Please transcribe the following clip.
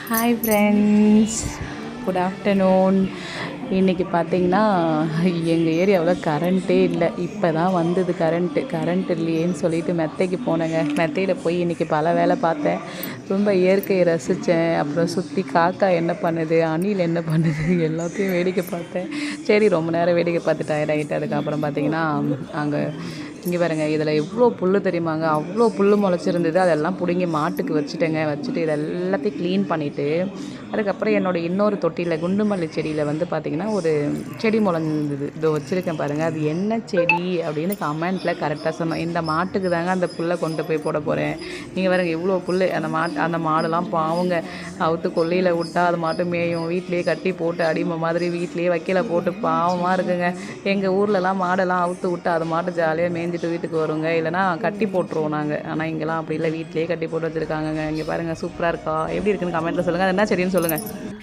Hi friends, good afternoon. இன்றைக்கி பார்த்தீங்கன்னா எங்கள் ஏரியாவில் கரண்ட்டே இல்லை. இப்போ தான் வந்தது கரண்ட் இல்லையேன்னு சொல்லிட்டு மெத்தைக்கு போனேங்க. மெத்தையில் போய் இன்றைக்கி பல வேலை பார்த்தேன். ரொம்ப இயற்கையை ரசித்தேன். அப்புறம் சுற்றி காக்கா என்ன பண்ணுது, அணில் என்ன பண்ணுது எல்லாத்தையும் வேடிக்கை பார்த்தேன். சரி, ரொம்ப நேரம் வேடிக்கை பார்த்து டயர்ட் ஆகிட்டு அதுக்கப்புறம் பார்த்தீங்கன்னா அங்கே இங்கே பாருங்க, இதில் எவ்வளோ புல் தெரியுமாங்க, அவ்வளோ புல் முளைச்சிருந்தது. அதெல்லாம் பிடுங்கி மாட்டுக்கு வச்சுட்டு இதை எல்லாத்தையும் க்ளீன் பண்ணிவிட்டு அதுக்கப்புறம் என்னோடய இன்னொரு தொட்டியில் குண்டுமல்லி செடியில் வந்து பார்த்திங்கன்னா ஒரு செடி முளைஞ்சிருந்தது. இதோ வச்சுருக்கேன் பாருங்கள். அது என்ன செடி அப்படின்னு கமெண்ட்டில் கரெக்டாக சொன்னோம். இந்த மாட்டுக்கு தாங்க அந்த புல்லை கொண்டு போய் போட போகிறேன். நீங்கள் பாருங்க, இவ்வளோ புல். அந்த மாடெல்லாம் பாவங்க, அவுத்து கொல்லையில் விட்டால் அது மாட்டு மேயும். வீட்லேயே கட்டி போட்டு அடிமை மாதிரி வீட்லேயே வைக்கல போட்டு பாவமாக இருக்குங்க. எங்கள் ஊர்லலாம் மாடெல்லாம் அவுத்து விட்டு அது மாட்டு ஜாலியாக மேய்ஞ்சிட்டு வீட்டுக்கு வருங்க, இல்லைனா கட்டி போட்டுருவோம் நாங்கள். ஆனால் இங்கெல்லாம் அப்படி இல்லை, வீட்லேயே கட்டி போட்டு வச்சுருக்காங்கங்க. இங்கே பாருங்கள், சூப்பராக இருக்கா? எப்படி இருக்குன்னு கமெண்ட்டில் சொல்லுங்கள். அது என்ன செடின்னு சொல்லுங்கள்.